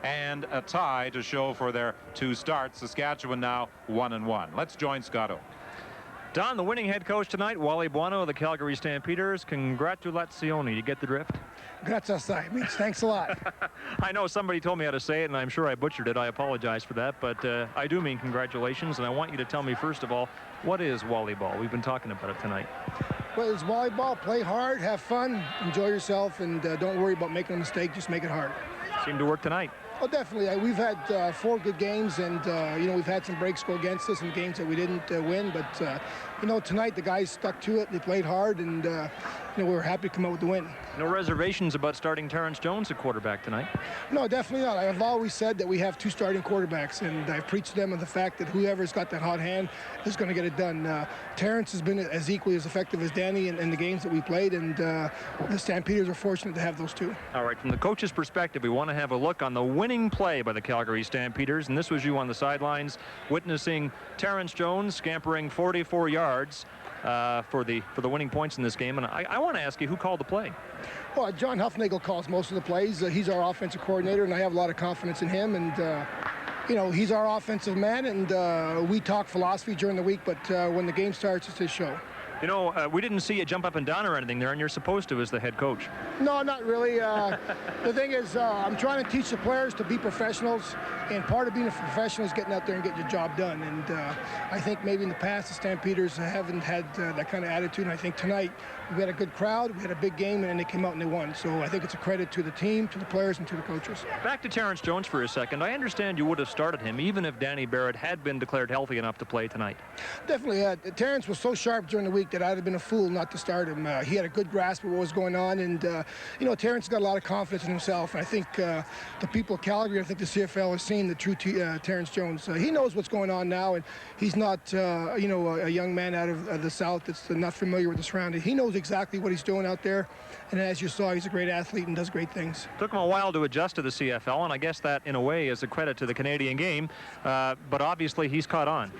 and a tie to show for their 2 starts. Saskatchewan now 1-1. Let's join Scott Oak. Don, the winning head coach tonight, Wally Buono of the Calgary Stampeders. Congratulazioni. You get the drift? Grazie assai. Means thanks a lot. I know somebody told me how to say it, and I'm sure I butchered it. I apologize for that, but I do mean congratulations, and I want you to tell me, first of all, what is Wally Ball? We've been talking about it tonight. Well, it's volleyball. Play hard, have fun, enjoy yourself, and don't worry about making a mistake. Just make it hard. Seemed to work tonight. Oh, definitely. We've had 4 good games, and we've had some breaks go against us in games that we didn't win. But tonight the guys stuck to it. They played hard, and we were happy to come out with the win. No reservations about starting Terrence Jones at quarterback tonight? No, definitely not. I've always said that we have 2 starting quarterbacks, and I've preached to them on the fact that whoever's got that hot hand is going to get it done. Terrence has been as equally as effective as Danny in the games that we played, and the Stampeders are fortunate to have those 2. All right, from the coach's perspective, we want to have a look on the winning play by the Calgary Stampeders, and this was you on the sidelines witnessing Terrence Jones scampering 44 yards for the winning points in this game. And I want to ask you, who called the play? Well, John Huffnagel calls most of the plays. He's our offensive coordinator, and I have a lot of confidence in him. And he's our offensive man, and we talk philosophy during the week, but when the game starts, it's his show. We didn't see you jump up and down or anything there, and you're supposed to as the head coach. No, not really. The thing is, I'm trying to teach the players to be professionals, and part of being a professional is getting out there and getting your job done. And I think maybe in the past, the Stampeders haven't had that kind of attitude, and I think tonight we had a good crowd, we had a big game, and they came out and they won. So I think it's a credit to the team, to the players, and to the coaches. Back to Terrence Jones for a second. I understand you would have started him even if Danny Barrett had been declared healthy enough to play tonight. Definitely. Terrence was so sharp during the week that I'd have been a fool not to start him. He had a good grasp of what was going on, and Terrence got a lot of confidence in himself. And I think the people of Calgary, I think the CFL has seen the true Terrence Jones. He knows what's going on now, and he's not a young man out of the South that's not familiar with the surroundings. He knows exactly what he's doing out there, and as you saw, he's a great athlete and does great things. Took him a while to adjust to the CFL, and I guess that in a way is a credit to the Canadian game, but obviously he's caught on.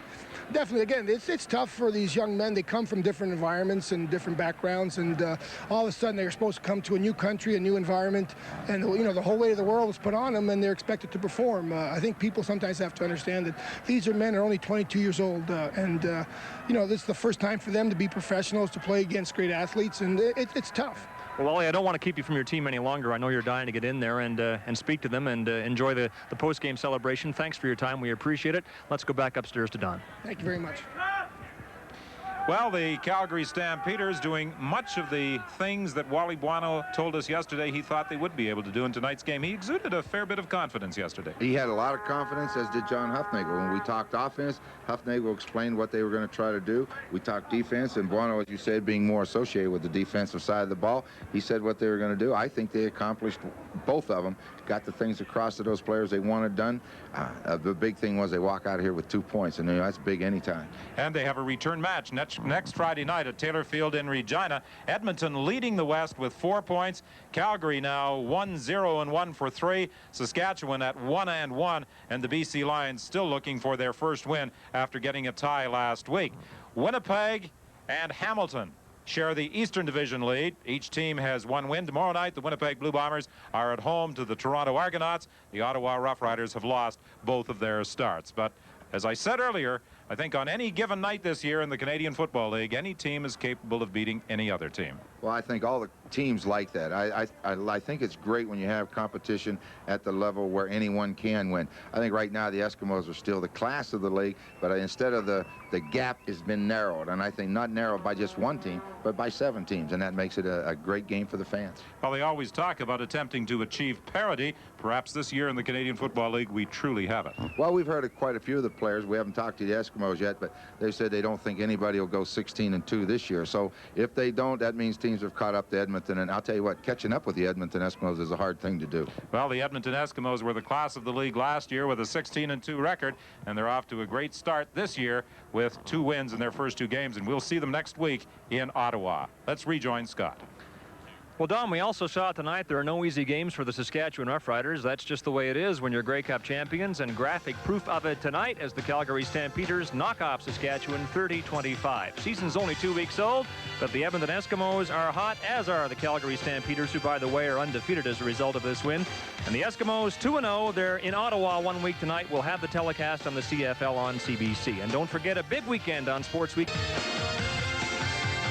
Definitely. Again, it's tough for these young men. They come from different environments and different backgrounds, and all of a sudden they're supposed to come to a new country, a new environment, and the whole weight of the world is put on them, and they're expected to perform. I think people sometimes have to understand that these men are only 22 years old, and this is the first time for them to be professionals, to play against great athletes, and it's tough. Well, Wally, I don't want to keep you from your team any longer. I know you're dying to get in there and speak to them and enjoy the post-game celebration. Thanks for your time. We appreciate it. Let's go back upstairs to Don. Thank you very much. Well, the Calgary Stampeders doing much of the things that Wally Buono told us yesterday he thought they would be able to do in tonight's game. He exuded a fair bit of confidence yesterday. He had a lot of confidence, as did John Huffnagel. When we talked offense, Huffnagel explained what they were going to try to do. We talked defense, and Buono, as you said, being more associated with the defensive side of the ball, he said what they were going to do. I think they accomplished, both of them, got the things across to those players they wanted done. The big thing was they walk out of here with 2 points, and that's big anytime. And they have a return match next Friday night at Taylor Field in Regina. Edmonton leading the West with 4 points. Calgary now 1-0-1 for 3. Saskatchewan at 1-1, and the BC Lions still looking for their first win after getting a tie last week. Winnipeg and Hamilton share the Eastern Division lead. Each team has 1 win. Tomorrow night, the Winnipeg Blue Bombers are at home to the Toronto Argonauts. The Ottawa Rough Riders have lost both of their starts. But as I said earlier, I think on any given night this year in the Canadian Football League, any team is capable of beating any other team. Well, I think all the teams like that. I think it's great when you have competition at the level where anyone can win. I think right now the Eskimos are still the class of the league, but instead of the gap has been narrowed, and I think not narrowed by just 1 team, but by 7 teams, and that makes it a great game for the fans. Well, they always talk about attempting to achieve parity. Perhaps this year in the Canadian Football League, we truly have it. Well, we've heard of quite a few of the players. We haven't talked to the Eskimos yet, but they said they don't think anybody will go 16-2 this year. So if they don't, that means teams have caught up to Edmonton, and I'll tell you what, catching up with the Edmonton Eskimos is a hard thing to do. Well, the Edmonton Eskimos were the class of the league last year with a 16-2 record, and they're off to a great start this year with 2 wins in their first 2 games, and we'll see them next week in Ottawa. Let's rejoin Scott. Well, Don, we also saw tonight there are no easy games for the Saskatchewan Roughriders. That's just the way it is when you're Grey Cup champions, and graphic proof of it tonight as the Calgary Stampeders knock off Saskatchewan 30-25. Season's only 2 weeks old, but the Edmonton Eskimos are hot, as are the Calgary Stampeders, who, by the way, are undefeated as a result of this win. And the Eskimos 2-0. They're in Ottawa 1 week tonight. We'll have the telecast on the CFL on CBC. And don't forget, a big weekend on Sports Week.